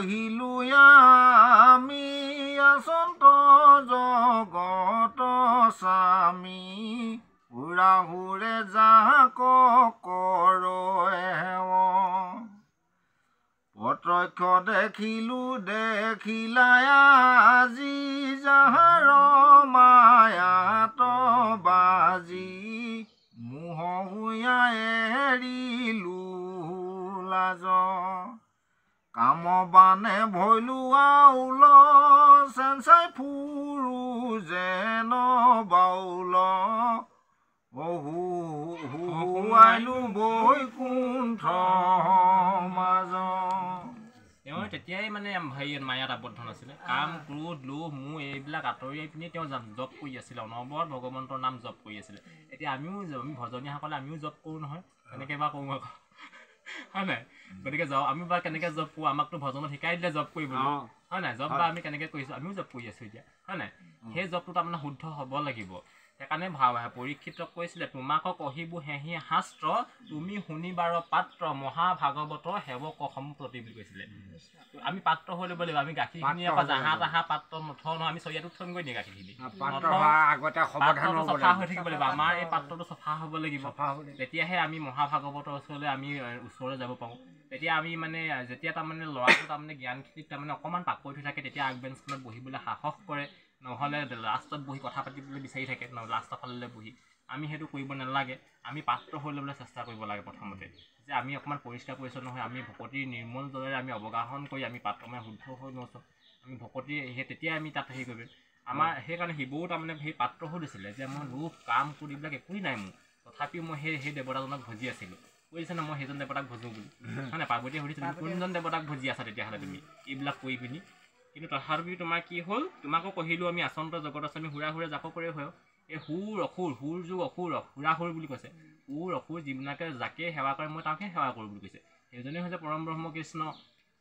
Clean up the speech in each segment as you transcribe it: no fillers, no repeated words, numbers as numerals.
কহিলো আমি আচন্ত জগত স্বামী উৰাহুৰে যাক কৰয়েৱ প্ৰত্যক্ষ দেখিলাই আজি যাহাৰ মায়াত বাজি মোহ হুয়া এৰিলো লাজ কাম বানে ভৈলো আউল চেঞ্চাই ফুৰো যেন বাউল হুৱাইলো বৈকুণ্ঠ মাজ তেওঁ তেতিয়াই মানে হেৰি মায়াত আবদ্ধ নাছিলে কাম ক্ৰোধ লোভ মোহ এইবিলাক আঁতৰি পিনি তেওঁ জপ কৰি আছিলে অনবৰত ভগৱন্তৰ নাম জপ কৰি আছিলে এতিয়া আমি ভজনীয়াসকলে আমিও জপ কৰোঁ নহয় তেনেকৈ বা কৰোঁ আকৌ হয় নাই গতিকে আমি বা কেনেকৈ জপ কৰোঁ আমাকতো ভজনত শিকাই দিলে জপ কৰিবলৈ হয় নাই জপ বা আমি কেনেকৈ কৰিছোঁ আমিও জপ কৰি আছোঁ এতিয়া হয় নাই সেই জপটো তাৰমানে শুদ্ধ হ'ব লাগিব সেইকাৰণে পৰীক্ষিতক কৈছিলে তোমাক কহিবো হেহি শাস্ত্ৰ তুমি শুনিবাৰ পাত্ৰ মহাভাগৱত সেৱক সম্প্ৰতি বুলি কৈছিলে আমি পাত্ৰ হৈ ল'ব লাগিব আমি গাখীৰখিনি আকৌ জাহা তাহা পাত্ৰ নথওঁ নহয় আমি চৰিয়াটোত থৈ গৈ দিয়ে গাখীৰখিনি চফা হৈ থাকিব লাগিব আমাৰ এই পাত্ৰটো চফা হ'ব লাগিব তেতিয়াহে আমি মহাভাগৱতৰ ওচৰলৈ আমি ওচৰলৈ যাব পাৰোঁ তেতিয়া আমি মানে যেতিয়া তাৰমানে ল'ৰাটো তাৰমানে জ্ঞানখিনিত তাৰমানে অকণমান পাকৈত হৈ থাকে তেতিয়া আগবেঞ্চখনত বহিবলৈ সাহস কৰে নহ'লে লাষ্টত বহি কথা পাতিবলৈ বিচাৰি থাকে লাষ্টৰ ফাললৈ বহি আমি সেইটো কৰিব নালাগে আমি পাত্ৰ হৈ ল'বলৈ চেষ্টা কৰিব লাগে প্ৰথমতে যে আমি অকণমান পৰিষ্কাৰ পৰিচ্ছন্ন হৈ আমি ভকতিৰ নিৰ্মল জলেৰে আমি অৱগাহন কৰি আমি পাত্ৰমে শুদ্ধ হৈ নচোঁ আমি ভকতি তেতিয়াই আমি তাত হেৰি কৰিব আমাৰ সেইকাৰণে শিৱও তাৰমানে সেই পাত্ৰ হৈ দিছিলে যে মই লোভ কাম কৰি এইবিলাক একোৱেই নাই মোৰ তথাপিও মই সেই দেৱতাজনক ভজি আছিলোঁ কৈছে ন মই সেইজন দেৱতাক ভজোঁ বুলি হয় নাই পাৰ্বতীয়ে সুধিছে তুমি কোনজন দেৱতাক ভজি আছা তেতিয়াহ'লে তুমি এইবিলাক কৰি পিনি কিন্তু তথাপিও তোমাৰ কি হ'ল তোমাকো কহিলোঁ আমি আচন্ত জগত আছে আমি হুৰা জাপ কৰে হয় এই সুৰ অসুৰ সুৰ যুগ অসুৰ হুৰাহুৰ বুলি কৈছে সুৰ অসুৰ যিবিলাকে যাকে সেৱা কৰে মই তাকে সেৱা কৰোঁ বুলি কৈছে সেইজনেই হৈছে পৰম ব্ৰহ্ম কৃষ্ণ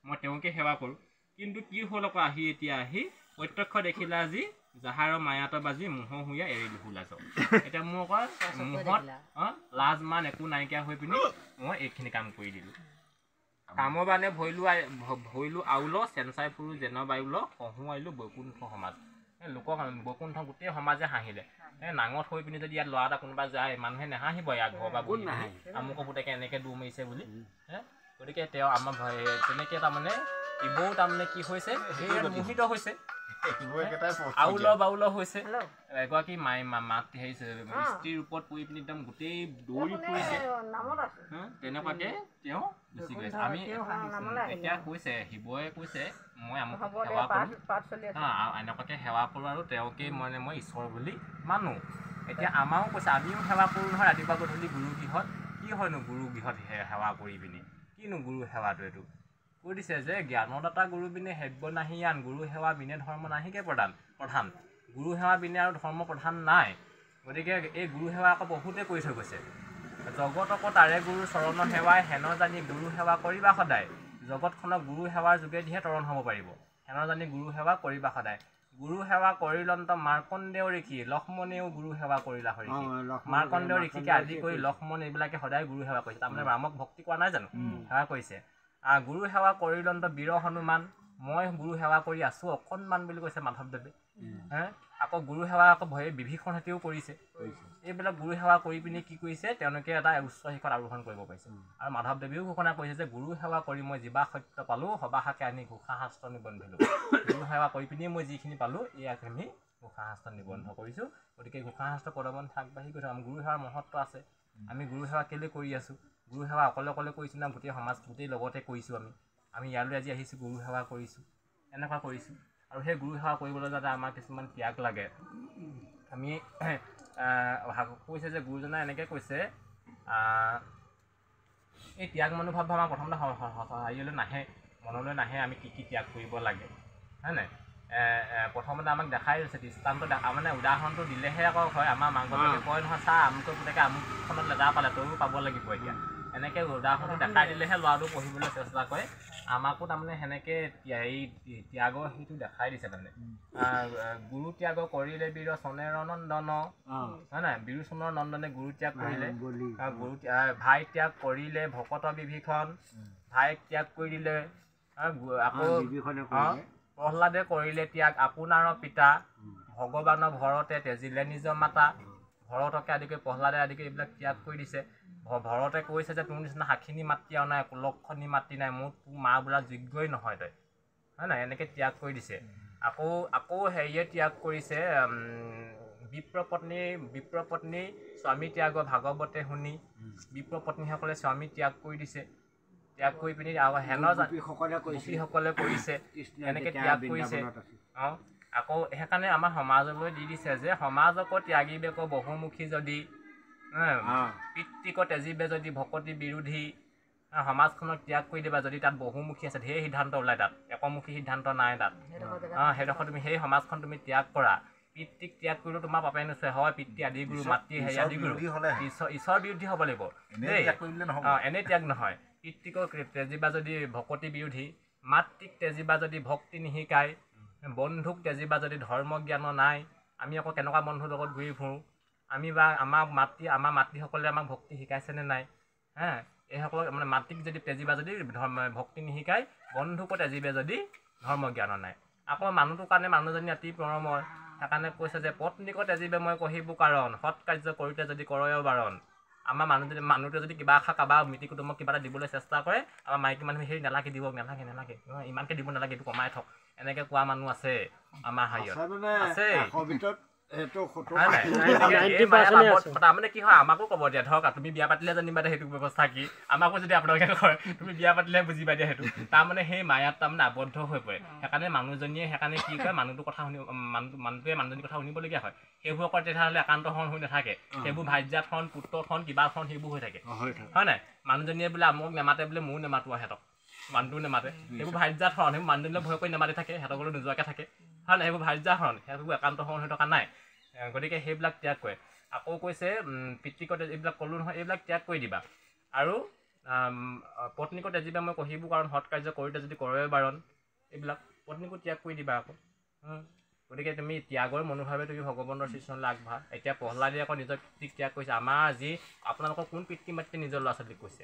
মই তেওঁকে সেৱা কৰোঁ কিন্তু কি হ'ল আকৌ এতিয়া আহি প্ৰত্যক্ষ দেখিলে আজি যাহাৰ মায়াত বাজি মোহ হুয়া এৰিলো লাজ এতিয়া মোৰ আকৌ মুহত লাজ মান একো নাইকিয়া হৈ পিনি মই এইখিনি কাম কৰি দিলোঁ কামৰ বানে ভৈলো আউল চেঞ্চাই ফুৰো যেন বায়ুল হহুৱাইলো বৈকুণ্ঠ সমাজ লোকক বৈকুণ্ঠ গোটেই সমাজে হাঁহিলে নাঙত হৈ পিনি যদি ইয়াত ল'ৰা এটা কোনোবা যায় মানুহে নাহাঁহিব ইয়াত ঘৰ বা বহি আমুকৰ পুতেকে এনেকৈ দৌৰ মাৰিছে বুলি গতিকে তেওঁ আমাৰ তেনেকৈ তাৰমানে শিৱও তাৰমানে কি হৈছে সেই মোহিত হৈছে আউল বাউল হৈছে এগৰাকী মাত হেৰি স্ত্ৰীৰ ওপৰত পৰি পিনি একদম গোটেই দৌৰি ফুৰিছে তেনেকুৱাকে তেওঁ গুচি গৈছে আমি এতিয়া কৈছে শিৱই কৈছে মই আমুক সেৱা কৰোঁ এনেকুৱাকৈ সেৱা কৰোঁ আৰু তেওঁকে মানে মই ঈশ্বৰ বুলি মানো এতিয়া আমাৰো কৈছে আমিও সেৱা কৰোঁ নহয় ৰাতিপুৱা গধূলি গুৰু গৃহত কি হয়নো গুৰু গৃহত সেৱা কৰি পিনি কিনো গুৰু সেৱাটো এইটো কৈ দিছে যে জ্ঞানদাতা গুৰু বিনে সেব্য নাহি আন গুৰু সেৱা বিনে ধৰ্ম নাহিকে প্ৰধান গুৰু সেৱা বিনে আৰু ধৰ্ম প্ৰধান নাই গতিকে এই গুৰু সেৱা আকৌ বহুতে কৰি থৈ গৈছে জগতক তাৰে গুৰু চৰণ সেৱাই হেন জানি গুৰু সেৱা কৰিবা সদায় জগতখনক গুৰু সেৱাৰ যোগেদিহে তৰণ হ'ব পাৰিব হেন জানি গুৰু সেৱা কৰিবা সদায় গুৰু সেৱা কৰিলন্ত মাৰ্কণ্ডেয় ঋষি লক্ষ্মণেও গুৰু সেৱা কৰিলা হৰিষি মাৰ্কণ্ডেয় ঋষিকে আদি কৰি লক্ষ্মণ এইবিলাকে সদায় গুৰু সেৱা কৰিছে তাৰমানে ৰামক ভক্তি কৰা নাই জানো সেৱা কৰিছে গুৰু সেৱা কৰিলন্ত বীৰ হনুমান মই গুৰু সেৱা কৰি আছোঁ অকণমান বুলি কৈছে মাধৱদেৱে আকৌ গুৰু সেৱা আকৌ বিভীষণহঁতেও কৰিছে এইবিলাক গুৰু সেৱা কৰি পিনি কি কৰিছে তেওঁলোকে এটা উচ্চ শিখৰত আৰোহণ কৰিব পাৰিছে আৰু মাধৱদেৱেও ঘোষণা কৰিছে যে গুৰু সেৱা কৰি মই জীৱা সত্য পালোঁ সবাহাকে আনি ঘোষাশাস্ত্ৰ নিবন্ধিলোঁ গুৰু সেৱা কৰি পিনিয়ে মই যিখিনি পালোঁ ইয়াক আমি ঘোষাশাস্ত্ৰ নিবন্ধ কৰিছোঁ গতিকে ঘোষাশাস্ত্ৰ পদবন্ধ আগবাঢ়ি গৈছোঁ আমাৰ গুৰু সেৱাৰ মহত্ব আছে আমি গুৰু সেৱা কেলৈ কৰি আছোঁ গুৰু সেৱা অকলে কৰিছোঁ না গোটেই সমাজ গোটেই লগতে কৰিছোঁ আমি ইয়ালৈ আজি আহিছোঁ গুৰু সেৱা কৰিছোঁ এনেকুৱা কৰিছোঁ আৰু সেই গুৰু সেৱা কৰিবলৈ যাতে আমাৰ কিছুমান ত্যাগ লাগে আমি কৈছে যে গুৰুজনাই এনেকৈ কৈছে এই ত্যাগ মনোভাৱ আমাৰ প্ৰথমতে হেৰিলৈ নাহে মনলৈ নাহে আমি কি কি ত্যাগ কৰিব লাগে হয় নাই প্ৰথমতে আমাক দেখাই দিছে দৃষ্টান্ত মানে উদাহৰণটো দিলেহে আকৌ হয় আমাৰ মাক বাপেকে কয় নহয় চা আমুকৰ পুতেকে আমুকখনত লেটাৰ পালে তয়ো পাব লাগিব এতিয়া এনেকৈ উদাহৰণটো দেখাই দিলেহে ল'ৰাটো পঢ়িবলৈ চেষ্টা কৰে আমাকো তাৰমানে সেনেকৈ এই ত্যাগৰ সেইটো দেখাই দিছে তাৰমানে গুৰু ত্যাগ কৰিলে বীৰ চনেৰ নন্দন হয় নাই বীৰ চনৰ নন্দনে গুৰু ত্যাগ কৰিলে গুৰু ভাই ত্যাগ কৰিলে ভকত বিভীষণ ভাইক ত্যাগ কৰি দিলে আকৌ প্ৰহ্লাদে কৰিলে ত্যাগ আপোনাৰ পিতা ভগৱানৰ ভৰতে তেজিলে নিজ মাতা ভৰতকে আদি কৰি প্ৰহ্লাদে আদি কৰি এইবিলাক ত্যাগ কৰি দিছে ভৰতে কৈছে যে তোৰ নিচিনা সাক্ষিনী মাতৃ আৰু নাই কুলক্ষণী মাতৃ নাই মোৰ মা বোলা যোগ্যই নহয় তই হয় নাই এনেকৈ ত্যাগ কৰি দিছে আকৌ হেৰিয়ে ত্যাগ কৰিছে বিপ্ৰপত্নী স্বামী ত্যাগ ভাগৱতে শুনি বিপ্ৰপত্নীসকলে স্বামী ত্যাগ কৰি দিছে ত্যাগ কৰি পিনি গোপীসকলে কৰিছে এনেকৈ ত্যাগ কৰিছে আকৌ সেইকাৰণে আমাৰ সমাজলৈ দি দিছে যে সমাজকো ত্যাগীবেক বহুমুখী যদি পিতৃক তেজিবে যদি ভকতি বিৰোধী সমাজখনক ত্যাগ কৰি দিবা যদি তাত বহুমুখী আছে ঢেৰ সিদ্ধান্ত ওলায় তাত একমুখী সিদ্ধান্ত নাই তাত সেইডোখৰ তুমি সেই সমাজখন তুমি ত্যাগ কৰা পিতৃক ত্যাগ কৰিলেও তোমাৰ পাপে নোচোৱে হয় পিতৃ আদি গুৰু মাতৃ হেৰি আদি গুৰু ঈশ্বৰ বিৰোধী হ'ব লাগিব এনেই ত্যাগ নহয় পিতৃক তেজিবা যদি ভকতি বিৰোধী মাতৃক তেজিবা যদি ভক্তি নিশিকায় বন্ধুক তেজিবা যদি ধৰ্ম জ্ঞান নাই আমি আকৌ কেনেকুৱা বন্ধুৰ লগত ঘূৰি ফুৰোঁ আমি বা আমাৰ মাতৃসকলে আমাক ভক্তি শিকাইছেনে নাই এইসকলক মানে মাতৃক যদি তেজিবা যদি ভক্তি নিশিকায় বন্ধুকো তেজিবে যদি ধৰ্ম জ্ঞান নাই আকৌ মানুহটোৰ কাৰণে মানুহজনী অতি প্ৰণমৰ সেইকাৰণে কৈছে যে পত্নীকো তেজিবে মই কহিব কাৰণ সৎ কাৰ্য কৰোঁতে যদি কৰয় বাৰণ আমাৰ মানুহটোৱে যদি কিবা এষাৰ কাৰোবাৰ মিতিৰ কুটুম্বক কিবা এটা দিবলৈ চেষ্টা কৰে আমাৰ মাইকী মানুহে সেই নালাগে দিব নালাগে ইমানকৈ দিব নালাগে এইটো কমাই থওক এনেকৈ কোৱা মানুহ আছে আমাৰ হেৰিয়ত আছে তাৰমানে কি হয় আমাকো ক'ব দিয়া ধৰক তুমি বিয়া পাতিলে জানিবা দে সেইটো ব্যৱস্থা কি আমাকো যদি আপোনালোকে কয় তুমি বিয়া পাতিলে বুজিবা দিয়া সেইটো তাৰমানে সেই মায়াত তাৰমানে আবদ্ধ হৈ পৰে সেইকাৰণে মানুহজনীয়ে সেইকাৰণে কি কয় মানুহটোৰ কথা মানুহটোৱে মানুহজনীৰ কথা শুনিবলগীয়া হয় সেইবোৰ কৰে তেতিয়াহ'লে একান্ত হৰণ হৈ নাথাকে সেইবোৰ ভাজ্যাত হৰণ পুত্ৰ হৰণ কিবা হৰণ সেইবোৰ হৈ থাকে হয় নাই মানুহজনীয়ে বোলে মোক নেমাতে বোলে ময়ো নেমাতো সিহঁতক মানুহটোও নেমাতে সেইবোৰ ভাজ্যাত হৰণ সেইবোৰ মানুহজনীলৈ ভয় কৰি নেমাতি থাকে সিহঁতকলৈ নোযোৱাকৈ থাকে হয় নাই সেইবোৰ ভাজ্যাত হৰণ সেইবোৰ একান্ত হৰণ হৈ থকা নাই গতিকে সেইবিলাক ত্যাগ কৰে আকৌ কৈছে পিতৃকত এইবিলাক ক'লোঁ নহয় এইবিলাক ত্যাগ কৰি দিবা আৰু পত্নীকত তেজিবে মই কহিব কাৰণ সৎ কাৰ্য কৰোঁতে যদি কৰয় বাৰণ এইবিলাক পত্নীকো ত্যাগ কৰি দিবা আকৌ গতিকে তুমি ত্যাগৰ মনোভাৱে তুমি ভগৱানৰ শ্ৰীচৰণলৈ আগবঢ়া এতিয়া প্ৰহ্লাদে আকৌ নিজৰ পিতৃক ত্যাগ কৰিছে আমাৰ আজি আপোনালোকৰ কোন পিতৃ মাতৃ নিজৰ ল'ৰা ছোৱালীক কৈছে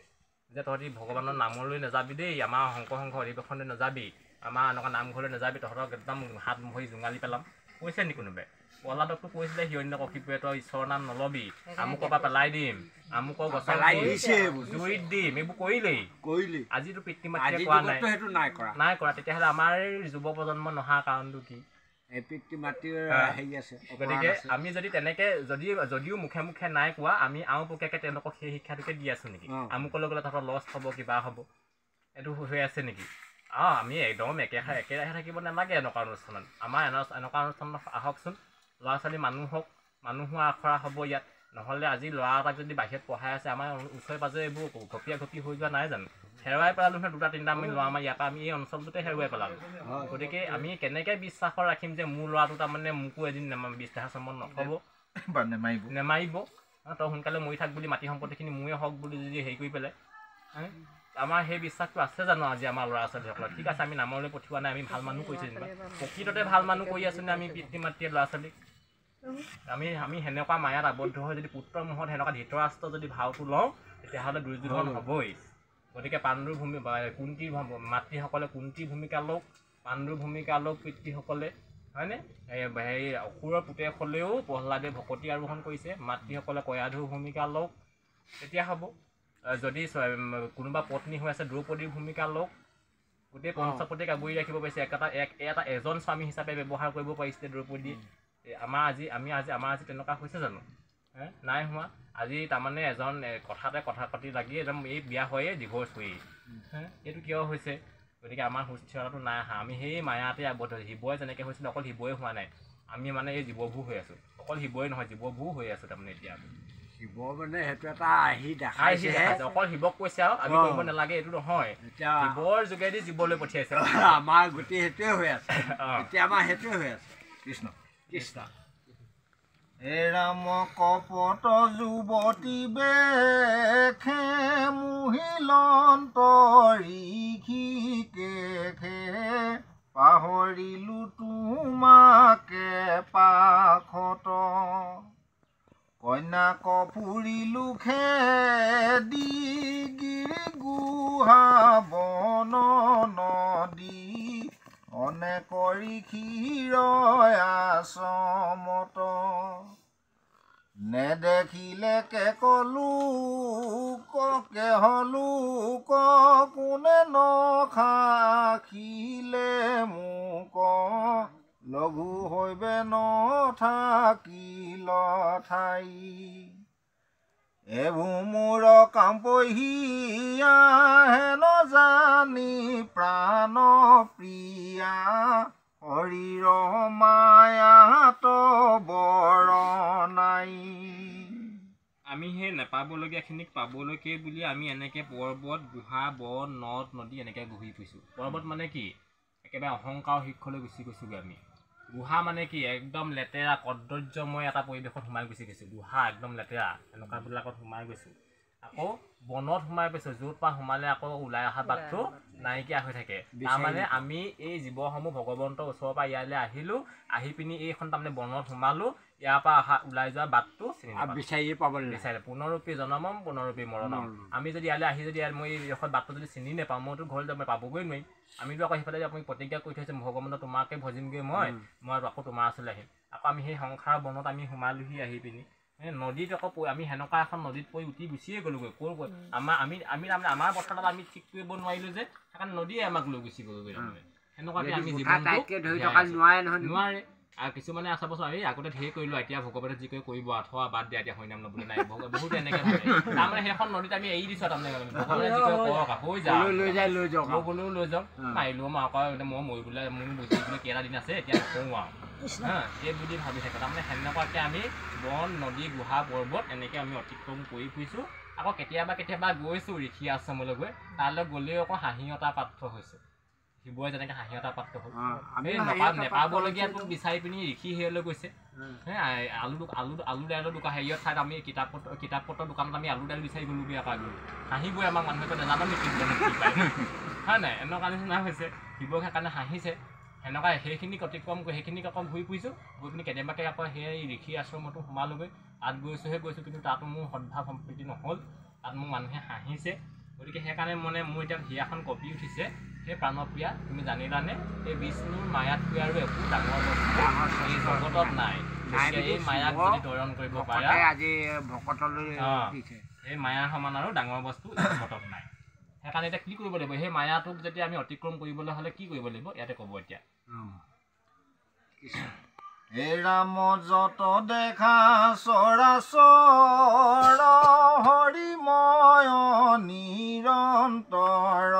যে তহঁতি ভগৱানৰ নামলৈ নাযাবি দেই আমাৰ শংকৰ সংঘ অধিৱেশনলৈ নাযাবি আমাৰ এনেকুৱা নামঘৰলৈ নাযাবি তহঁতক একদম হাত ভৰি জোঙালি পেলাম কৈছে নি কোনোবাই প্ৰহ্লাদকতো কৈছিলে হিৰণ্যকশিপুৰে তই ঈশ্বৰৰ নাম নলবি আমুকৰ পৰা পেলাই দিম আমুকৰ গছৰ জুইত দিম এইবোৰ কৰিলেই আজিতো পিতৃ মাতৃয়ে কোৱা নাই কৰা তেতিয়াহ'লে আমাৰ যুৱ প্ৰজন্ম নহাৰ কাৰণটো কি গতিকে আমি যদি তেনেকে যদিও মুখে মুখে নাই কোৱা আমি আওপকীয়াকৈ তেওঁলোকক সেই শিক্ষাটোকে দি আছো নেকি আমুকলৈ গ'লে তহঁতৰ লছ হ'ব কিবা হ'ব এইটো হৈ আছে নেকি আমি একদম একেৰাহে থাকিব নালাগে এনেকুৱা অনুষ্ঠানত আমাৰ এনেকুৱা অনুষ্ঠানত আহকচোন ল'ৰা ছোৱালী মানুহো আখৰা হ'ব ইয়াত নহ'লে আজি ল'ৰা এটাক যদি বাহিৰত পঢ়াই আছে আমাৰ ওচৰে পাজৰে এইবোৰ ঘপিয়া ঘপি হৈ যোৱা নাই জানো হেৰুৱাই পেলালোঁ নহয় 2-3টা আমি ল'ৰা আমাৰ ইয়াৰ পৰা আমি এই অঞ্চলটোতে হেৰুৱাই পেলালোঁ গতিকে আমি কেনেকৈ বিশ্বাস ৰাখিম যে মোৰ ল'ৰাটো তাৰমানে মোকো এদিন বৃদ্ধাশ্ৰমত নথ'ব বা নেমাৰিব তই সোনকালে মৰি থাক বুলি মাটি সম্পত্তিখিনি মোৰে হওক বুলি যদি হেৰি কৰি পেলাই আমাৰ সেই বিশ্বাসটো আছে জানো আজি আমাৰ ল'ৰা ছোৱালীসকলৰ ঠিক আছে আমি নামলৈ পঠিওৱা নাই আমি ভাল মানুহ কৰিছোঁ যেনিবা প্ৰকৃততে ভাল মানুহ কৰি আছোঁ নে আমি পিতৃ মাতৃয়ে ল'ৰা ছোৱালীক আমি সেনেকুৱা মায়াত আবদ্ধ হৈ যদি পুত্ৰৰ মুখত সেনেকুৱা ধৃতৰাষ্ট্ৰ যদি ভাওটো লওঁ তেতিয়াহ'লে দুৰ্যোধন হ'বই গতিকে পাণ্ডুৰ কুন্তীৰ মাতৃসকলে কুন্তীৰ ভূমিকা লওক পাণ্ডুৰ ভূমিকা লওক পিতৃসকলে হয়নে হেৰি অসুৰৰ পুতেক হ'লেও প্ৰহ্লাদে ভকতি আৰোহণ কৰিছে মাতৃসকলে কয়াধুৰ ভূমিকা লওক তেতিয়া হ'ব যদি কোনোবা পত্নী হৈ আছে দ্ৰৌপদীৰ ভূমিকা লওক গোটেই পঞ্চপতিক আগুৰি ৰাখিব পাৰিছে এজন স্বামী হিচাপে ব্যৱহাৰ কৰিব পাৰিছিলে দ্ৰৌপদীয়ে আমাৰ আজি তেনেকুৱা হৈছে জানো নাই হোৱা আজি তাৰমানে এজন কথা পাতি লাগি একদম এই বিয়া হৈয়ে ডিভ'ৰ্চ হৈয়ে এইটো কিয় হৈছে গতিকে আমাৰ সুস্থিৰতাটো নাই অহা আমি সেই মায়াতে আবদ্ধ শিৱই যেনেকৈ হৈছিলে অকল শিৱই হোৱা নাই আমি মানে এই জীৱবোৰ হৈ আছোঁ অকল শিৱই নহয় জীৱবোৰ হৈ আছোঁ তাৰমানে এতিয়া শিৱ মানে সেইটো এটা আহি দেখাইছে অকল শিৱক কৈছে আৰু আমি কৰিব নালাগে এইটো নহয় শিৱৰ যোগেদি জীৱলৈ পঠিয়াইছে আমাৰ গোটেই সেইটোৱে হৈ আছে এতিয়া আমাৰ সেইটোৱে হৈ আছে কৃষ্ণ কৃষ্ণ হে ৰাম কপট যুৱতী বেখে মুহিলন্তৰিখি পাহৰিলো তোমাকে পাখত কন্যাক ফুৰিলো খেদি গিৰি গুহা বন নদী অনেকৰি ক্ষীৰ আশ্ৰমত নেদেখিলে কেকলো কেহলো কোনে নখাখিলে মোক লঘু হৈবে নথাকিল ঠাই এইবোৰ মোৰ কামপহিয়া হেন জানি প্ৰাণ প্ৰিয়া শৰীৰ মায়াত বৰ নাই আমি সেই নেপাবলগীয়াখিনিক পাবলৈকে বুলি আমি এনেকৈ পৰ্বত গুহা বন নদ নদী এনেকৈ ঘূৰি ফুৰিছোঁ পৰ্বত মানে কি একেবাৰে অহংকাৰ শিক্ষলৈ গুচি গৈছোঁগৈ আমি গুহা মানে কি একদম লেতেৰা কদৰ্যময় এটা পৰিৱেশত সোমাই গুচি গৈছোঁ গুহা একদম লেতেৰা এনেকুৱাবিলাকত সোমাই গৈছোঁ আকৌ বনত সোমাই গৈছোঁ য'ত পৰা সোমালে আকৌ ওলাই অহা বাটটো নাইকিয়া হৈ থাকে তাৰমানে আমি এই জীৱসমূহ ভগৱন্তৰ ওচৰৰ পৰা ইয়ালৈ আহিলোঁ আহি পিনি এইখন তাৰমানে বনত সোমালোঁ ইয়াৰ পৰা অহা ওলাই যোৱা বাটটো বিচাৰিয়ে পাবলৈ বিচাৰিলে পুনৰূপী জনমম পুনৰূপী মৰণম আমি যদি ইয়ালৈ আহি যদি মই এইখন বাটটো যদি চিনি নাপাওঁ মইতো ঘৰলৈ মই পাবগৈ নোৱাৰিম আমিতো আকৌ সেইফালে আপুনি প্ৰতিজ্ঞা কৰি থৈছে ভগৱন্ত তোমাকে ভজিমগৈ মই আকৌ তোমাৰ ওচৰলৈ আহিম আকৌ আমি সেই সংসাৰৰ বনত আমি সোমালোহি আহি পিনি নদীত আকৌ আমি সেনেকুৱা এখন নদীত পৰি উঠি গুচিয়ে গ'লোগৈ ক'ৰ আমি তাৰমানে আমাৰ বছৰটো আমি ঠিক কৰিব নোৱাৰিলোঁ যে সেইকাৰণে নদীয়ে আমাক লৈ গুচি গ'লগৈ তাৰমানে সেনেকুৱাকৈ আমি নোৱাৰে আৰু কিছুমানে আছে বছৰ এই আগতে ঢেৰ কৰিলোঁ এতিয়া ভগৱতে যি কৰিব আঠুৱা বাদ দিয়া এতিয়া হৰিনাম ল'বলৈ নাই বহুতে এনেকৈ ভাবে তাৰমানে সেইখন নদীত আমি এৰি দিছোঁ তাৰমানে ভগৱতে যি কৰক হৈ যাওঁ লৈ যাওক গ'লেও লৈ যাওক মাৰিলোঁ মই আকৌ মই মৰিবলৈ মোৰ বুজিবলৈ কেইটা দিন আছে এতিয়া নকৰোঁ আৰু এই বুলি ভাবি থাকে তাৰমানে সেনেকুৱাকৈ আমি বন নদী গুহা পৰ্বত এনেকৈ আমি অতিক্ৰম কৰি ফুৰিছোঁ আকৌ কেতিয়াবা গৈছোঁ ঋষি আশ্ৰমলৈ গৈ তালৈ গ'লেও আকৌ হাঁহিয়তা পাত্ৰ হৈছোঁ শিৱই যেনেকৈ হাঁহিয়তা পাত্ৰ হ'ল নেপাবলগীয়াটো বিচাৰি পিনি ঋষি হেৰিলৈ গৈছে আলু দাইলৰ দোকান হেৰিয়ত ঠাইত আমি কিতাপ পত্ৰৰ দোকানত আমি আলু দাইল বিচাৰি গ'লোগৈ আকৌ হাঁহিবই আমাক মানুহে নাজানো নেকি হয় নাই এনেকুৱা নিচিনা হৈছে শিৱক সেইকাৰণে হাঁহিছে সেনেকুৱা সেইখিনিক অতিক্ৰম কৰি সেইখিনিক আকৌ ঘূৰি ফুৰিছোঁ গৈ পিনি কেতিয়াবাকৈ আকৌ সেই ঋষি আশ্ৰমতো সোমালোগৈ তাত গৈছোঁ কিন্তু তাতো মোৰ সদ্ভাৱ সম্প্ৰীতি নহ'ল তাত মোক মানুহে হাঁহিছে গতিকে সেইকাৰণে মানে মোৰ এতিয়া হিয়াখন কঁপি উঠিছে সেই প্ৰাণপ্ৰিয়া তুমি জানিলানে এই বিষ্ণুৰ মায়াতকৈ আৰু একো ডাঙৰ বস্তু এই জগতত নাই এই মায়াক যদি তৰণ কৰিব পাৰে আজি ভকতলৈ এই মায়াৰ সমান আৰু ডাঙৰ বস্তু জগতত নাই সেইকাৰণে এতিয়া কি কৰিব লাগিব সেই মায়াটোক যদি আমি অতিক্ৰম কৰিবলৈ হ'লে কি কৰিব লাগিব ইয়াতে ক'ব এতিয়া হে ৰাম যত দেখা চৰাচৰ হৰিময় নিৰন্তৰ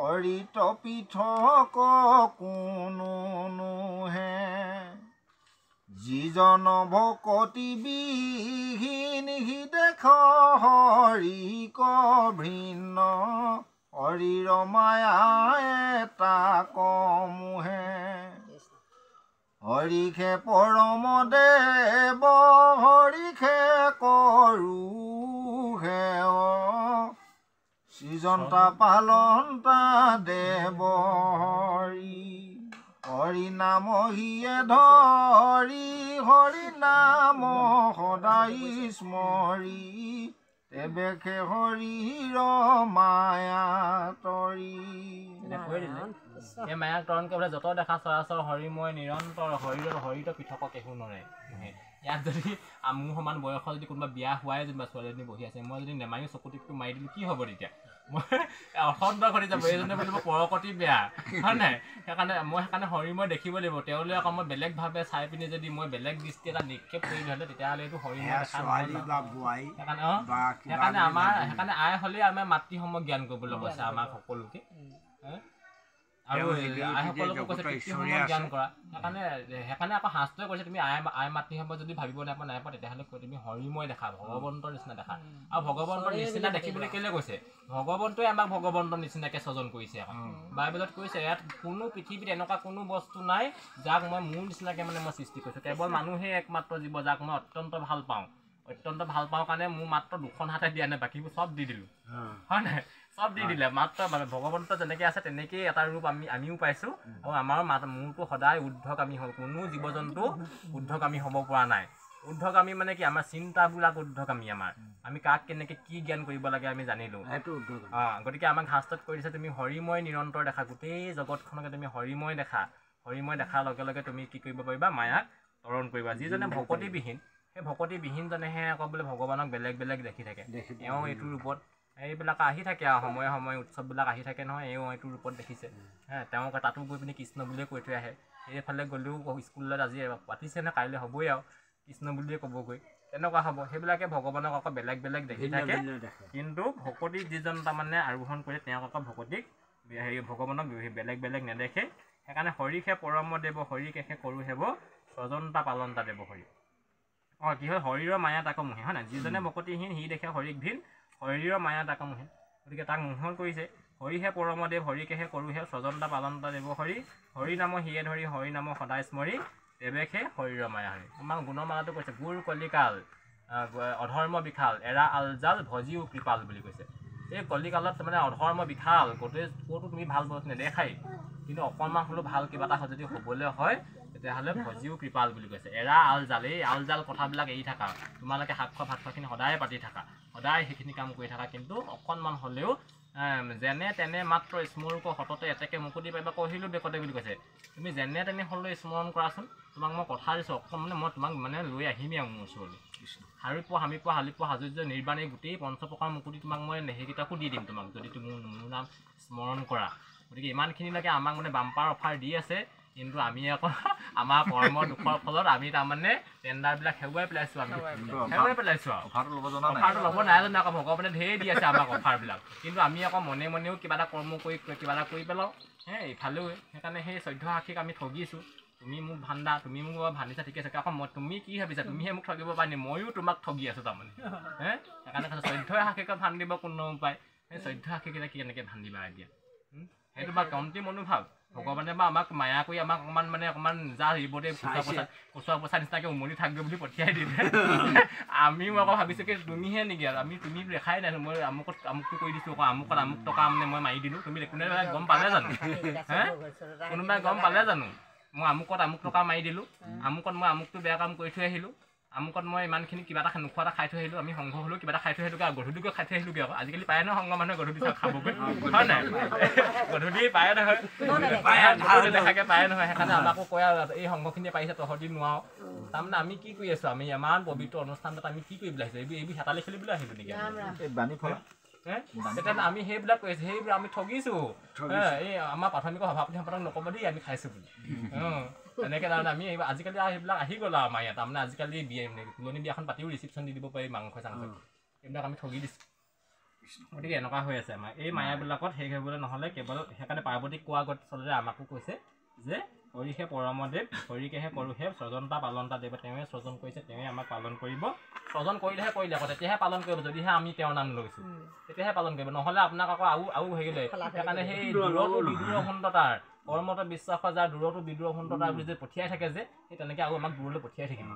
হৰিত পৃথক কোনো নোহে যিজন ভকতি বিহীন সি দেখ হৰিক ভিন্ন হৰিৰ মায়া এটা কমোহে হৰিষে পৰম দেৱ হৰিষে কৰো সেৱ সৃজন্তা পালন্তা দেৱ হৰি হৰি নাম হিয়ে ধৰি হৰি নাম সদায় স্মৰি তেবেকে হৰিৰ মায়া তৰি এই মায়াক তৰণ কৰিবলৈ যত দেখা চৰাচৰ হৰিময় নিৰন্তৰ হৰিত পৃথক কেহু নৰে ইয়াত যদি মোৰ সমান বয়সত যদি কোনোবা বিয়া হোৱাই যেনিবা ছোৱালীজনী বহি আছে মই যদি নেমাৰি চকুটিপটো মাৰি দিলোঁ কি হ'ব তেতিয়া মই অসন্ত ঘটি যাব এইজনে বুলিব পৰকতি বেয়া হয় নাই সেইকাৰণে হৰিময় দেখিব লাগিব তেওঁলৈ আকৌ মই বেলেগভাৱে চাই পিনি যদি মই বেলেগ দৃষ্টি এটা নিক্ষেপ কৰি হ'লে তেতিয়াহ'লে এইটো হৰিময় সেইকাৰণে আই হ'লেই আমাৰ মাতৃসমূহ জ্ঞান কৰিবলৈ কৈছে আমাক সকলোকে আৰু আইসকলকো কৈছে পিতৃসমূহ জ্ঞান কৰা সেইকাৰণে আকৌ শাস্ত্ৰই কৈছে তুমি আই মাতৃ হ'ব যদি ভাবিব নাইপা তেতিয়াহ'লে তুমি হৰিময় দেখা ভগৱন্তৰ নিচিনা দেখা আৰু ভগৱন্তৰ নিচিনা দেখিবলৈ কেলৈ কৈছে ভগৱন্তই আমাক ভগৱন্তৰ নিচিনাকৈ স্বজন কৰিছে আকৌ বাইবেলত কৈছে ইয়াত কোনো পৃথিৱীত এনেকুৱা কোনো বস্তু নাই যাক মই মোৰ নিচিনাকৈ মানে মই সৃষ্টি কৰিছোঁ কেৱল মানুহে একমাত্ৰ জীৱ যাক মই অত্যন্ত ভাল পাওঁ কাৰণে মোৰ মাত্ৰ দুখন হাতে দিয়া নাই বাকীবোৰ চব দি দিলোঁ হয় নাই চব দি দিলে মাত্ৰ ভগৱন্ত যেনেকৈ আছে তেনেকেই এটা ৰূপ আমিও পাইছোঁ আৰু আমাৰ মোৰতো সদায় ঊৰ্ধক আমি হ'ল কোনো জীৱ জন্তু ঊৰ্ধক আমি হ'ব পৰা নাই ঊৰ্ধ্বগামী মানে কি আমাৰ চিন্তাবিলাক ঊৰ্ধ্বগামী আমি কাক কেনেকৈ কি জ্ঞান কৰিব লাগে আমি জানিলোঁ গতিকে আমাক শাস্ত্ৰত কৈ দিছে তুমি হৰিময় নিৰন্তৰ দেখা গোটেই জগতখনকে তুমি হৰিময় দেখাৰ লগে লগে তুমি কি কৰিব পাৰিবা মায়াক তৰণ কৰিবা যিজনে ভকতিবিহীন সেই ভকতিবিহীনজনেহে আকৌ বোলে ভগৱানক বেলেগ বেলেগ দেখি থাকে এওঁ এইটো ৰূপত এইবিলাক আহি থাকে আৰু সময়ে সময়ে উৎসৱবিলাক আহি থাকে নহয় এওঁ এইটো ৰূপত দেখিছে তেওঁক তাতো গৈ পিনি কৃষ্ণ বুলিয়ে কৈ থৈ আহে এইফালে গ'লেও স্কুলত আজি পাতিছে নে কাইলৈ হ'বই আৰু কৃষ্ণ বুলিয়ে ক'বগৈ তেনেকুৱা হ'ব সেইবিলাকে ভগৱানক আকৌ বেলেগ বেলেগ দেখি থাকে কিন্তু ভকতিক যিজন তাৰমানে আৰোহণ কৰে তেওঁক আকৌ ভকতিক ভগৱানক বেলেগ বেলেগ নেদেখে সেইকাৰণে হৰিষে পৰম দেৱ হৰিকেশে কৰো হেব স্বজনতা পালনতা দেৱ হৰি কি হয় শৰীৰৰ মায়া তাক মোহে হয় নাই যিজনে ভকতিহীন সি দেখে হৰিক ভিন শৰীৰৰ মায়া তাক মোহে গতিকে তাক মোহন কৰিছে হৰিহে পৰমদেৱ হৰিকেহে কৰোহে স্বজনতা পালনতা দেৱ হৰি হৰি নাম হিয়ে ধৰি হৰি নাম সদায় স্মৰি দেৱেশে শৰীৰৰ মায়া হৰি আমাক গুণমালাটো কৈছে গুৰ কলিকাল অধৰ্ম বিশাল এৰা আলজাল ভজিও কৃপাল বুলি কৈছে এই কলিকালত মানে অধৰ্ম বিশাল গোটেই ক'তো তুমি ভাল বস্তু নেদেখাই কিন্তু অকণমান হ'লেও ভাল কিবা এটা যদি হ'বলৈ হয় তেতিয়াহ'লে ভজিও কৃপাল বুলি কৈছে এৰা আলজাল এই আলজাল কথাবিলাক এৰি থাকা তোমালোকে শাক খোৱা ভাত খোৱাখিনি সদায় পাতি থাকা সদায় সেইখিনি কাম কৰি থাকা কিন্তু অকণমান হ'লেও যেনে তেনে মাত্ৰ স্মৰূপ সততে এতেকে মুকুতি পাইবা কহিলোঁ বেকতে বুলি কৈছে তুমি যেনে তেনে হ'লেও স্মৰণ কৰাচোন তোমাক মই কথা দিছোঁ অকণমান মই তোমাক মানে লৈ আহিমেই আৰু মোৰ ওচৰলৈ হাৰি পোৱা হামি পোৱা হালি পোৱা হাজুৰ্য নিৰ্বাণী গোটেই পঞ্চপ্ৰকাৰ মুকুতি তোমাক মই সেইকেইটাকো দি দিম তোমাক যদি তুমি মোৰ নাম স্মৰণ কৰা গতিকে ইমানখিনিলৈকে আমাক মানে বাম্পাৰ অফাৰ দি আছে কিন্তু আমি আকৌ আমাৰ কৰ্ম দুখৰ ফলত আমি তাৰমানে টেণ্ডাৰবিলাক হেৰুৱাই পেলাইছোঁ অফাৰটো ল'ব নাই জানো আকৌ ভগৱানে ঢেৰ দি আছে আমাক অফাৰবিলাক কিন্তু আমি আকৌ মনে মনেও কিবা এটা কৰ্ম কৰি কিবা এটা কৰি পেলাওঁ ইফালেও সেইকাৰণে সেই 14 আশীক আমি ঠগিছোঁ তুমি মোক ভাণ্ডা তুমি মোক ভান্দিছা ঠিকে আছে আকৌ তুমি কি ভাবিছা তুমিহে মোক ঠগিব পাৰিনি ময়ো তোমাক ঠগি আছোঁ তাৰমানে সেইকাৰণে 14 আশীকে ভান্দিব কোনো উপায় সেই 14 আশীকেইটা কি এনেকৈ ভান্দিবা এতিয়া সেইটো বা কমটি মনোভাৱ ভগৱানে বা আমাক মায়া কৰি আমাক অকণমান যা এইবোৰতে কুচুৱা পইচা নিচিনাকৈ উমনি থাকগৈ বুলি পঠিয়াই দিলে আমিও আকৌ ভাবিছোঁ কি তুমিহে নেকি আৰু তুমি দেখাই নাই মই আমুকটো কৰি দিছোঁ আকৌ আমুক টকা মানে মই মাৰি দিলোঁ তুমি কোনোবাই গম পালে জানো কোনোবাই গম পালে জানো মই আমুক টকা মাৰি দিলোঁ আমুকত মই আমুকটো বেয়া কাম কৰি থৈ আহিলোঁ আমুকত মই ইমানখিনি কিবা এটা নোখোৱা এটা খাই থৈ আহিলোঁ আমি সংঘ হ'লেও কিবা এটা খাই থৈ আহিলোঁ আৰু গধূলিকৈ খাই থৈ আহিলোঁগৈ আকৌ আজিকালি পায় নহয় সংঘ মানুহে গধূলি খাবগৈ হয় নাই গধূলি পায় নহয় দেখাকৈ পায় নহয় সেইকাৰণে আমাকো কয় আৰু এই সংঘখিনিয়ে পাৰিছে তহঁতি নোৱাৰো তাৰমানে আমি কি কৰি আছোঁ আমি ইমান পবিত্ৰ অনুষ্ঠানটোত আমি কি কৰিবলৈ আহিছোঁ এইবোৰ হেতালি খেলিবলৈ আহিলোঁ নেকি তেতিয়া আমি সেইবিলাক কৰি আছোঁ সেইবোৰ আমি ঠগিছোঁ এই আমাৰ প্ৰাথমিক সভাপতি সম্পাদক নক'ব দেই আমি খাইছোঁ বুলি এনেকৈ তাৰমানে আমি আজিকালি সেইবিলাক আহি গ'ল আৰু আমাৰ ইয়াত তাৰমানে আজিকালি তুলনি বিয়াখন পাতিও ৰিচিপশ্যন দি দিব পাৰি মাংস চাংস এইবিলাক আমি ঠগি দিছোঁ গতিকে এনেকুৱা হৈ আছে আমাৰ এই মায়াবিলাকত শেষ হ'বলৈ নহ'লে কেৱল সেইকাৰণে পাৰ্বতীক কোৱা আগত চলতে আমাকো কৈছে যে হৰিহে পৰমদেৱ হৰিকেহে কৰোহে স্বজনতা পালনতা দেৱ তেওঁৱে স্বজন কৰিছে তেওঁৱে আমাক পালন কৰিব স্বজন কৰিলে আকৌ তেতিয়াহে পালন কৰিব যদিহে আমি তেওঁৰ নাম লৈছোঁ তেতিয়াহে পালন কৰিব নহ'লে আপোনাক আকৌ আৰু হেৰিলে সেইকাৰণে সেই দূৰতো বিদূৰ সুন্দৰতাৰ কৰ্মত বিশ্বাস যাৰ দূৰতো বিদূৰ সুন্দৰতা বুলি যদি পঠিয়াই থাকে যে সেই তেনেকৈ আৰু আমাক দূৰলৈ পঠিয়াই থাকিব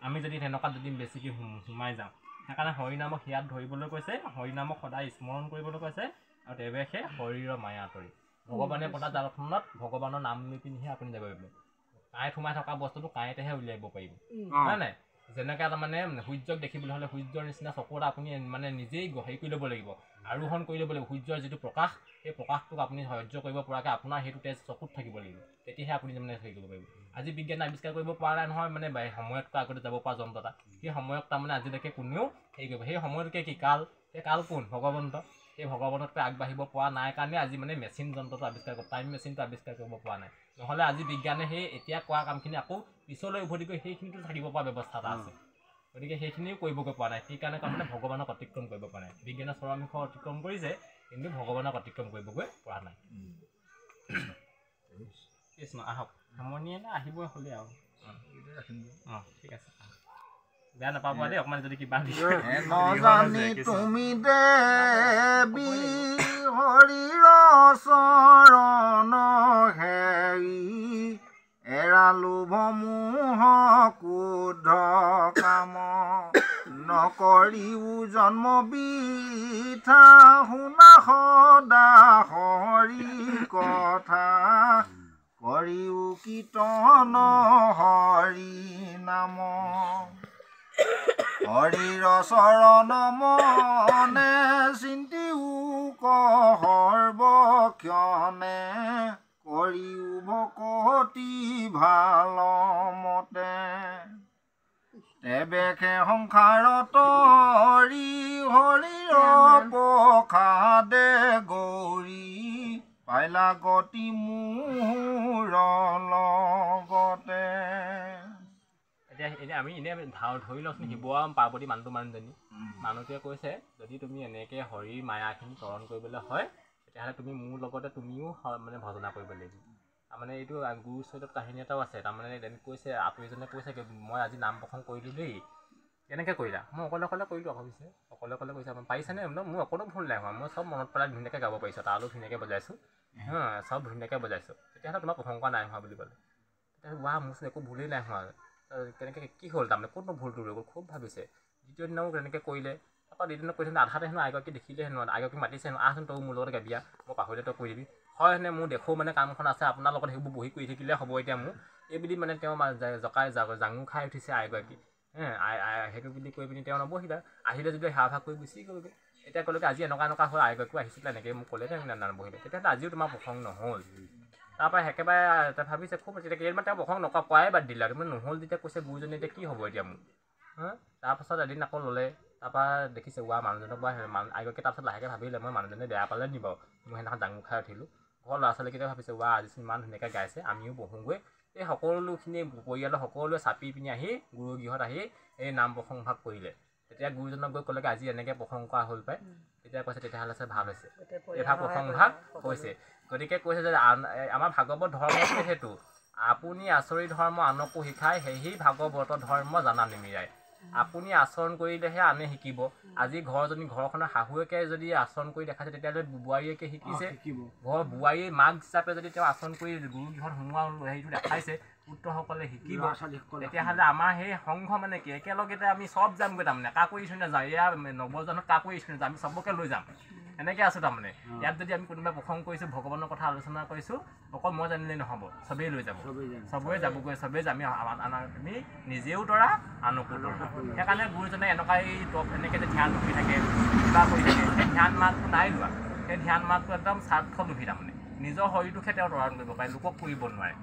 আমি যদি তেনেকুৱাত যদি বেছিকৈ সোমাই যাওঁ সেইকাৰণে হৰিনামক হিয়াত ধৰিবলৈ কৈছে হৰিনামক সদায় স্মৰণ কৰিবলৈ কৈছে আৰু তেৱেহে শৰীৰৰ মায়া আঁতৰি ভগৱানে পতা জালখনত ভগৱানৰ নাম লৈ পিনিহে আপুনি যাব পাৰিব কাঁইত সোমাই থকা বস্তুটো কাঁইতেহে উলিয়াব পাৰিব হয় নাই যেনেকৈ তাৰমানে সূৰ্যক দেখিবলৈ হ'লে সূৰ্যৰ নিচিনা চকু এটা আপুনি মানে নিজেই হেৰি কৰি ল'ব লাগিব আৰোহণ কৰি ল'ব লাগিব সূৰ্যৰ যিটো প্ৰকাশ সেই প্ৰকাশটোক আপুনি সহ্য কৰিব পৰাকৈ আপোনাৰ সেইটো তেজ চকুত থাকিব লাগিব তেতিয়াহে আপুনি মানে হেৰি কৰিব পাৰিব আজি বিজ্ঞানে আৱিষ্কাৰ কৰিব পৰা নাই নহয় মানে সময়তকৈ আগতে যাব পৰা যন্ত্ৰ এটা সেই সময়ক তাৰমানে আজিলৈকে কোনেও হেৰি কৰিব সেই সময়টোকে কি কাল সেই কাল কোন ভগৱন্ত সেই ভগৱানতকৈ আগবাঢ়িব পৰা নাই কাৰণে আজি মানে মেচিন যন্ত্ৰটো আৱিষ্কাৰ কৰিব টাইম মেচিনটো আৱিষ্কাৰ কৰিব পৰা নাই নহ'লে আজি বিজ্ঞানে সেই এতিয়া কোৱা কামখিনি আকৌ পিছলৈ উভতি গৈ সেইখিনিতো থাকিব পৰা ব্যৱস্থা এটা আছে গতিকে সেইখিনিও কৰিবগৈ পৰা নাই সেইকাৰণে তাৰমানে ভগৱানক অতিক্ৰম কৰিব পৰা নাই বিজ্ঞানে চৰমাংশ অতিক্ৰম কৰিছে কিন্তু ভগৱানক অতিক্ৰম কৰিবগৈ পৰা নাই কৃষ্ণ আহক সামৰণিয়ে আহিবই হ'লে আৰু ঠিক আছে বেয়া নাপাব দেই অকণমান যদি কিবা নজানি তুমি দেৱী হৰিৰ চৰণ হেৰি এৰালো ভমোহ ক্ৰোধ কাম নকৰিও জন্ম বৃথা শুনা সদা হৰি কথা কৰিও কীৰ্তন হৰি নাম হৰিৰ চৰণ মনে চিন্তিও সৰ্বক্ষণে কৰিও ভকতি ভাল মতে তেবেখে সংসাৰত হৰিৰ প্ৰসাদে গৌৰী পাইলা গতি মোৰ লগতে। এতিয়া আমি এনেই ধৰি লওঁচোন শিৱ পাৰ্বতী মানুহজনী মানুহটোৱে কৈছে যদি তুমি এনেকৈ হৰিৰ মায়াখিনি তৰণ কৰিবলৈ হয় তেতিয়াহ'লে তুমি মোৰ লগতে তুমিও মানে ভজনা কৰিব লাগিব। তাৰমানে এইটো গুৰু চৰিত্ৰত কাহিনী এটাও আছে। তাৰমানে কৈছে আতৰিজনে কৈছে মই আজি নাম প্ৰসংগ কৰিলোঁ দেই। কেনেকৈ কৰিলা? মই অকলে কৰিলোঁ আকৌ পিছে অকলে কৈছে পাৰিছানে? মোৰ অকণো ভুল নাই হোৱা, মই চব মনত পেলাই ধুনীয়াকৈ গাব পাৰিছোঁ, তালো ধুনীয়াকৈ বজাইছোঁ, চব ধুনীয়াকৈ বজাইছোঁ। তেতিয়াহ'লে তোমাৰ প্ৰশংসা নাই হোৱা বুলি ক'লে। তেতিয়া মোৰচোন একো ভুলেই নাই হোৱা, কেনেকৈ কি হ'ল? তাৰমানে ক'তনো ভুলটো ৰৈ গ'ল? খুব ভাবিছে। দ্বিতীয় দিনাও তেনেকৈ কৰিলে। তাৰপৰা দ্বিতীয় কৈ থাকোঁতে আধাতে হেনো আইগৰাকী দেখিলে হেনো, আইগৰাকী মাতিছে হেনো, আহচোন তই মোৰ লগতে গাবিয়া, মই পাহৰিলে তই কৰি দিবি। হয় হেনে মোৰ দেখোঁ মানে কামখন আছে, আপোনাৰ লগত সেইবোৰ বহি কৰি থাকিলে হ'ব এতিয়া মোৰ এইবুলি মানে তেওঁ জাঙু খাই উঠিছে আইগৰাকী। সেইটো বুলি কৈ পিনি তেওঁ নবহিলে, আহিলে যদি সেৱা ভাগ কৰি গুচি গ'লগৈ। এতিয়া ক'লেগৈ আজি এনেকুৱা হ'ল, আইগৰাকীও আহিছিলে এনেকৈ মোক ক'লে নবহিলে, তেতিয়াহ'লে আজিও তোমাৰ প্ৰসংগ নহ'ল। তাৰপৰা একেবাৰে ভাবিছে খুব তেতিয়া কেইদিনমান তেওঁ প্ৰসংগ কোৱাই বাদ দিলে আৰু নহ'ল যেতিয়া কৈছে গুৰুজনী এতিয়া কি হ'ব এতিয়া মোৰ। তাৰপাছত এদিন আকৌ ল'লে, তাৰপৰা দেখিছে মানুহজনক আইগৰাকী তাৰপাছত লাহেকৈ ভাবিলে মই মানুহজনে বেয়া পালে নি বাৰু, মই সেইদিনাখন জাঙু খাই উঠিলোঁ। ঘৰৰ ল'ৰা ছোৱালীকেইটাই ভাবিছে আজিচোন ইমান ধুনীয়াকৈ গাইছে, আমিও বহোঁগৈ। এই সকলোখিনি পৰিয়ালৰ সকলোৱে চাপি পিনি আহি গুৰুগৃহত আহি এই নাম প্ৰসংগ ভাগ কৰিলে। তেতিয়া গুৰুজনক গৈ ক'লেগৈ আজি এনেকৈ প্ৰসংগ কৰা হ'ল পায়। তেতিয়া কৈছে তেতিয়াহ'লে ভাল হৈছে, এইভাগ প্ৰসংগ ভাগ হৈছে। গতিকে কৈছে যে আমাৰ ভাগৱত ধৰ্ম সেইটো আপুনি আচৰি ধৰ্ম আনকো শিকায়, সেই ভাগৱত ধৰ্ম জানা নিমিৰাই। আপুনি আচৰণ কৰিলেহে আনে শিকিব। আজি ঘৰখনৰ শাহুৱেকে যদি আচৰণ কৰি দেখাইছে তেতিয়াহ'লে বোৱাৰীয়েকে শিকিছে। বোৱাৰীয়ে মাক হিচাপে যদি তেওঁ আচৰণ কৰি গুৰুগৃহত সোমোৱা হেৰিটো দেখাইছে, পুত্ৰসকলে শিকিব। তেতিয়াহ'লে আমাৰ সেই সংঘ মানে কি একেলগতে আমি চব যামগৈ, তাৰমানে কাকো এৰি থৈ নাযাওঁ। এয়া নৱজনত কাকো এৰি থৈ নাযাওঁ, আমি চবকে লৈ যাম। এনেকৈ আছোঁ তাৰমানে। ইয়াত যদি আমি কোনোবাই প্ৰসংগ কৰিছোঁ, ভগৱানৰ কথা আলোচনা কৰিছোঁ, অকল মই জানিলেই নহ'ব, চবেই লৈ যাব, চবেই যাবগৈ, চবেই আমি নিজেও তৰা আনকো তৰা। সেইকাৰণে গুৰুজনে এনেকুৱা এনেকৈ যে ধ্যান ৰখি থাকে, কিবা কৰি থাকে, সেই ধ্যান মাতটো নাই লোৱা। সেই ধ্যান মাতটো একদম স্বাৰ্থলোভী, তাৰমানে নিজৰ শৰীৰটোকহে তেওঁ তৰণ কৰিব পাৰে, লোকক কৰিব নোৱাৰে।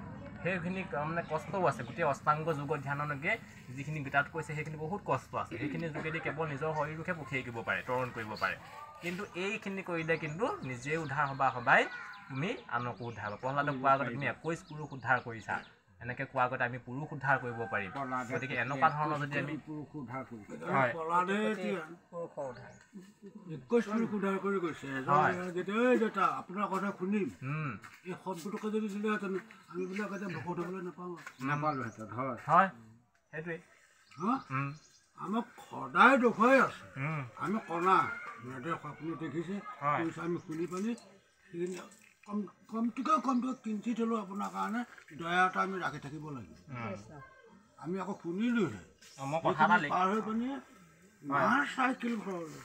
সেইখিনি মানে কষ্টও আছে। গোটেই অষ্টাংগ যোগ ধ্যানলৈকে যিখিনি গীতাত কৈছে সেইখিনি বহুত কষ্ট আছে। সেইখিনি যোগেদি কেৱল নিজৰ শৰীৰটোকহে পঠিয়াই দিব পাৰে, তৰণ কৰিব পাৰে। কিন্তু এইখিনি কৰিলে কিন্তু নিজে উদ্ধাৰ সবাই তুমি আনকো উদ্ধাৰ হ'ব। প্ৰহ্লাদক কোৱাৰ আগতে তুমি 21 পুৰুষ উদ্ধাৰ কৰিছা, এনেকৈ কোৱাৰ আগতে আমি পুৰুষ উদ্ধাৰ কৰিব পাৰিম। গতিকে এনেকুৱা ধৰণৰ যদি আমি পুৰুষ উদ্ধাৰ কৰি হয় প্ৰহ্লাদে 21 পুৰুষ উদ্ধাৰ কৰি গৈছে। যেতিয়া আপোনাৰ কথা শুনিম এই শব্দটোকে যদি দিলেহেঁতেন আমি বিলাক এতিয়া ভকত হ'বলৈ নাপালোহেঁতেন। হয় হয় সেইটোৱে আমাক সদায় দেখুৱাই আছে। আমি কণা সিহঁতে আপুনি দেখিছে আমি শুনি পানি সেইখিনি কমটোকে কিঞ্চিত হ'লেও আপোনাৰ কাৰণে দয়া এটা আমি ৰাখি থাকিব লাগিব। আমি আকৌ শুনিলোহে পাৰ হৈ পানি চাইকেল ঘৰলৈ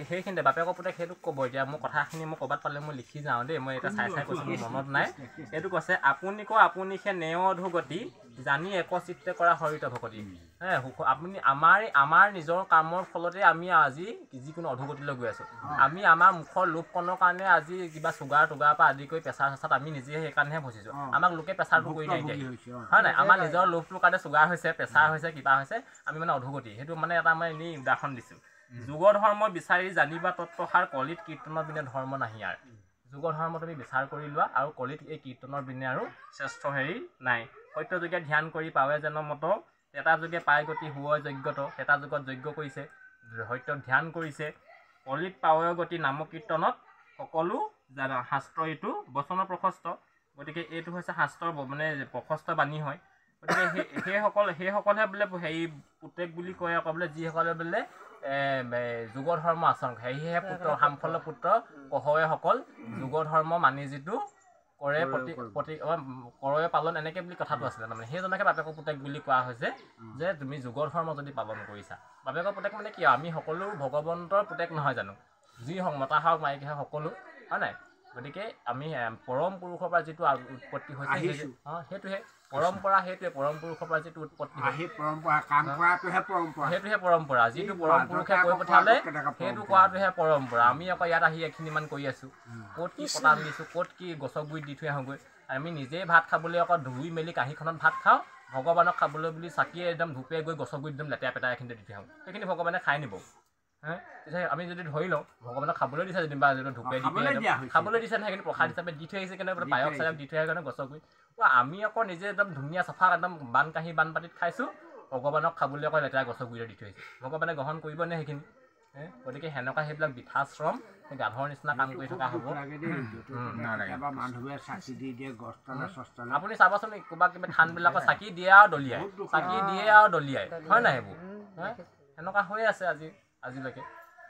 সেইখিনিতে বাপেকৰ পুতেক সেইটো ক'ব। এতিয়া মোৰ কথাখিনি মই ক'ৰবাত পালে মই লিখি যাওঁ দেই, মই এটা চাই কৈছোঁ, মোৰ মনত নাই। এইটো কৈছে আপুনিকো আপুনিহে নেও অধোগতি জানি একচিত্তে কৰা হৰিত ভকতি। আপুনি আমাৰ নিজৰ কামৰ ফলতে আমি আজি যিকোনো অধোগতিলৈ গৈ আছোঁ। আমি আমাৰ মুখৰ লোভকণৰ কাৰণে আজি কিবা চুগাৰ টুগাৰ পৰা আদি কৰি প্ৰেছাৰ চেছাৰত আমি নিজে সেইকাৰণেহে ফচিছোঁ। আমাক লোকে প্ৰেছাৰটো কৰি নাইকিয়া, হয় নাই? আমাৰ নিজৰ লোভটোৰ কাৰণে চুগাৰ হৈছে, প্ৰেছাৰ হৈছে, কিবা হৈছে, আমি মানে অধোগতি। সেইটো মানে এটা মই এনেই উদাহৰণ দিছোঁ। যুগ ধৰ্ম বিচাৰি জানিবা তত্ত্বসাৰ, কলিত কীৰ্তনৰ বিনে ধৰ্ম নাহি আৰ। যুগ ধৰ্ম তুমি বিচাৰ কৰি লোৱা, আৰু কলিত এই কীৰ্তনৰ বিনে আৰু শ্ৰেষ্ঠ হেৰি নাই। সত্য যুগে ধ্যান কৰি পাৱে যেন মত, এটা যুগে পাই গতি হুৱই যজ্ঞত। এটা যুগত যজ্ঞ কৰিছে, সত্যত ধ্যান কৰিছে, কলিত পাৱে গতি নাম কীৰ্তনত, সকলো শাস্ত্ৰ এইটো বচনৰ প্ৰশস্ত। গতিকে এইটো হৈছে শাস্ত্ৰৰ মানে প্ৰশস্ত বাণী হয়। গতিকে সেইসকলহে বোলে হেৰি পুতেক বুলি কয় আকৌ বোলে, যিসকলে বোলে যুগ ধৰ্ম আচৰণ কৰে, সেয়েহে পুত্ৰ সামফল পুত্ৰ কহৱেসকল যুগ ধৰ্ম মানি যিটো কৰে কৰে পালন, এনেকৈ বুলি কথাটো আছিলে। তাৰমানে সেইজনকে বাপেকৰ পুতেক বুলি কোৱা হৈছে, যে তুমি যুগ ধৰ্ম যদি পালন কৰিছা। বাপেকৰ পুতেক মানে কি, আমি সকলো ভগৱন্তৰ পুতেক নহয় জানো? যি হওক, মতা হওক মাইকী হওক, সকলো, হয় নাই? গতিকে আমি পৰম পুৰুষৰ পৰা যিটো উৎপত্তি হৈছে সেইটোহে পৰম্পৰা, সেইটোৱে পৰম পুৰুষৰ পৰা যিটো উৎপত্তি সেইটোহে পৰম্পৰা। যিটো পৰম পুৰুষে কৈ পঠিয়ালে সেইটো কৰাটোহে পৰম্পৰা। আমি আকৌ ইয়াত আহি এইখিনিমান কৰি আছোঁ। ক'ত কি পতান দিছোঁ, ক'ত কি গছৰ গুৰিত দি থৈ আহোঁগৈ। আমি নিজেই ভাত খাবলৈ আকৌ ধুই মেলি কাঁহীখনত ভাত খাওঁ, ভগৱানক খাবলৈ বুলি চাকিয়ে একদম ধূপে গৈ গছৰ গুৰিত একদম লেতেৰা পেটাই এইখিনিতে দি থৈ আহোঁ। সেইখিনি ভগৱানে খাই নিব। তেতিয়া আমি যদি ধৰি লওঁ ভগৱানক খাবলৈ দিছে যেনিবা ধূপে দি খাবলৈ দিছে নহয়, সেইখিনি প্ৰসাদ হিচাপে দি থৈ আহিছে কেনেকৈ পায়স চায়স দি থৈ আহে কাৰণে গছৰ গুৰিত। আমি আকৌ নিজে একদম ধুনীয়া চাফা একদম বানকাঁহী বানপাতিত খাইছোঁ, ভগৱানক খাবলৈ আকৌ লেতেৰা গছৰ গুৰিতে দি থৈ আহিছে। ভগৱানে গ্ৰহণ কৰিবনে সেইখিনি? গতিকে সেনেকুৱা সেইবিলাক বৃথাশ্ৰম, সেই গাধৰ নিচিনা কাম কৰি থকা হ'ব। আপুনি চাবচোন কিবা কিবি থানবিলাকৰ চাকি দিয়ে আৰু দলিয়াই, চাকি দিয়ে আৰু দলিয়াই, হয় নাই সেইবোৰ? সেনেকুৱা হৈ আছে আজিলৈকে।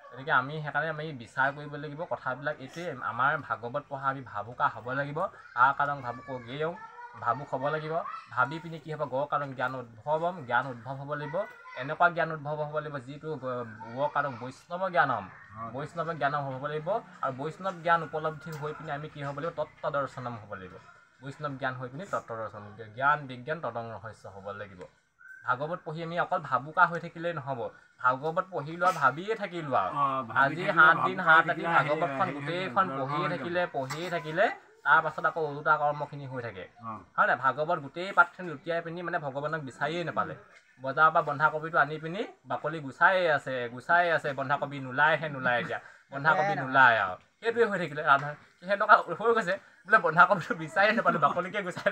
গতিকে আমি সেইকাৰণে আমি বিচাৰ কৰিব লাগিব কথাবিলাক এইটোৱে। আমাৰ ভাগৱত পঢ়া আমি ভাবুকা হ'ব লাগিব। কাৰণ ভাবুক গেয়ং ভাবুক হ'ব লাগিব। ভাবি পিনি কি হ'ব? কাৰণ জ্ঞান উদ্ভৱম, জ্ঞান উদ্ভৱ হ'ব লাগিব। এনেকুৱা জ্ঞান উদ্ভৱ হ'ব লাগিব যিটো কাৰণ বৈষ্ণৱ জ্ঞানম হ'ব লাগিব। আৰু বৈষ্ণৱ জ্ঞান উপলব্ধি হৈ পিনি আমি কি হ'ব লাগিব? তত্ত্ব দৰ্শনম হ'ব লাগিব। বৈষ্ণৱ জ্ঞান হৈ পিনি তত্ত্ব দৰ্শন, জ্ঞান বিজ্ঞান তদং ৰহস্য হ'ব লাগিব। ভাগৱত পঢ়ি আমি অকল ভাবুকা হৈ থাকিলেই নহ'ব। ভাগৱত পঢ়ি লোৱা ভাবিয়ে থাকিলোঁ আৰু আজি 7 দিন 7 ৰাতি ভাগৱতখন গোটেইখন পঢ়িয়ে থাকিলে তাৰপাছত আকৌ ওলোটা কৰ্মখিনি হৈ থাকে, হয় নাই? ভাগৱত গোটেই পাতখিনি লুটিয়াই পিনি মানে ভগৱানক বিচাৰিয়েই নাপালে। বজাৰৰ পৰা বন্ধাকবিটো আনি পিনি বাকলি গুচাই আছে, বন্ধাকবি নোলায় এতিয়া বন্ধাকবি নোলায় আৰু সেইটোৱে হৈ থাকিলে। সেনেকুৱা হৈ গৈছে বোলে বন্ধাকবিটো বিচাৰি নাপালোঁ, বাকলিকে গুচাই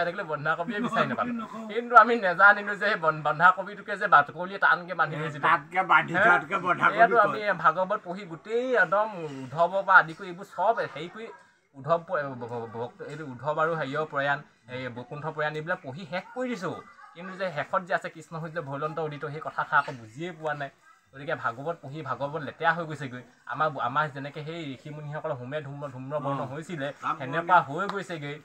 থাকিলোঁ, বন্ধাকবিয়ে বিচাৰি নাপালোঁ। কিন্তু আমি নেজানিলোঁ যে সেই বন্ধাকবিটোকে যে বাকলিয়ে টানকৈ বান্ধি থৈছিলোঁ। এয়াতো আমি ভাগৱত পঢ়ি গোটেই একদম উদ্ধৱৰ পৰা আদি কৰি এইবোৰ চব হেৰি কৰি উদ্ধৱ আৰু হেৰিয়ৰ প্ৰয়াণ, এই বৈকুণ্ঠ প্ৰয়াণ এইবিলাক পঢ়ি শেষ কৰি দিছোঁ। কিন্তু যে শেষত যে আছে কৃষ্ণ সূৰ্য ভৈলন্ত উদিত, সেই কথাষাৰ আকৌ বুজিয়ে পোৱা নাই। গতিকে ভাগৱত পঢ়ি ভাগৱত লেতেৰা হৈ গৈছেগৈ। আমাৰ যেনেকৈ সেই ঋষিমুনিসকলৰ ধূম্ৰবৰ্ণ হৈছিলে সেনেকুৱা হৈ গৈছেগৈ।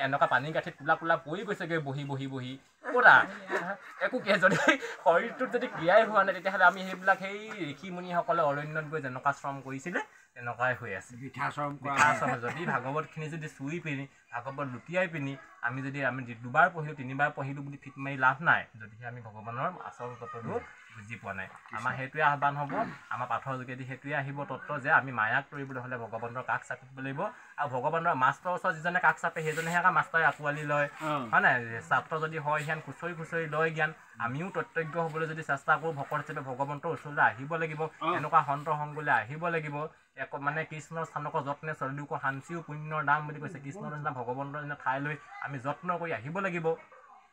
এনেকুৱা পানী গাঁঠিত কোলা পৰি গৈছেগৈ বহি ক'তা একো যদি শৰীৰটোত যদি ক্ৰিয়াই হোৱা নাই তেতিয়াহ'লে আমি সেইবিলাক সেই ঋষিমুনিসকলে অৰণ্যত গৈ যেনেকুৱা শ্ৰম কৰিছিলে তেনেকুৱাই হৈ আছে। যদি ভাগৱতখিনি যদি চুই পিনি ভাগৱত লুটিয়াই পিনি আমি 2বাৰ পঢ়িলোঁ 3বাৰ পঢ়িলোঁ বুলি ফিট মাৰি লাভ নাই, যদিহে আমি ভগৱানৰ আচল তত্ত্বটো বুজি পোৱা নাই। আমাৰ সেইটোৱে আহ্বান হ'ব, আমাৰ পাঠৰ যোগেদি সেইটোৱে আহিব তত্ত্ব যে আমি মায়াক তৰিবলৈ হ'লে ভগৱানৰ কাষ চাপিব লাগিব। আৰু ভগৱানৰ মাষ্টৰৰ ওচৰত যিজনে কাষ চাপে সেইজনেহে আকৌ মাষ্টৰে আঁকোৱালি লয়, হয় নাই? ছাত্ৰ যদি হয় জ্ঞান খুচৰি লয় জ্ঞান। আমিও তত্ত্বজ্ঞ হ'বলৈ যদি চেষ্টা কৰোঁ ভকত হিচাপে ভগৱন্তৰ ওচৰলৈ আহিব লাগিব, এনেকুৱা সন্ত সংগলৈ আহিব লাগিব। মানে কৃষ্ণৰ স্থানক যত্নে চলিলোক শান্তিও পুণ্যৰ দাম বুলি কৈছে। কৃষ্ণৰ নিচিনা ভগৱন্তৰ নিচিনা ঠাইলৈ আমি যত্ন কৰি আহিব লাগিব।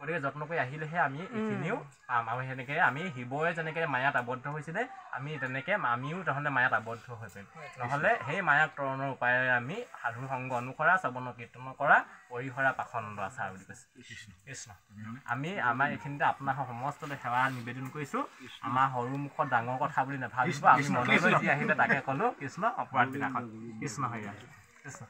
গতিকে যত্ন কৰি আহিলেহে আমি এইখিনিও পাম। আৰু সেনেকৈ আমি শিৱই যেনেকৈ মায়াত আবদ্ধ হৈছিলে আমি তেনেকৈ আমিও তাহাঁতে মায়াত আবদ্ধ হৈ পাৰিম। নহ'লে সেই মায়াক তৰণৰ উপায়েৰে আমি সাধু সংগ অনুসৰা, শ্ৰৱণ কীৰ্তন কৰা, পৰিহৰা পাখণ্ড আচাৰ বুলি কৈছে কৃষ্ণ। আমি আমাৰ এইখিনিতে আপোনাৰ সমস্তলৈ সেৱা নিবেদন কৰিছোঁ। আমাৰ সৰু মুখত ডাঙৰ কথা বুলি নাভাবিব, আমি মনলৈ যি আহিলে তাকে ক'লোঁ। কৃষ্ণ অপৰাধ বিনাশক। কৃষ্ণ হৰিয়া কৃষ্ণ।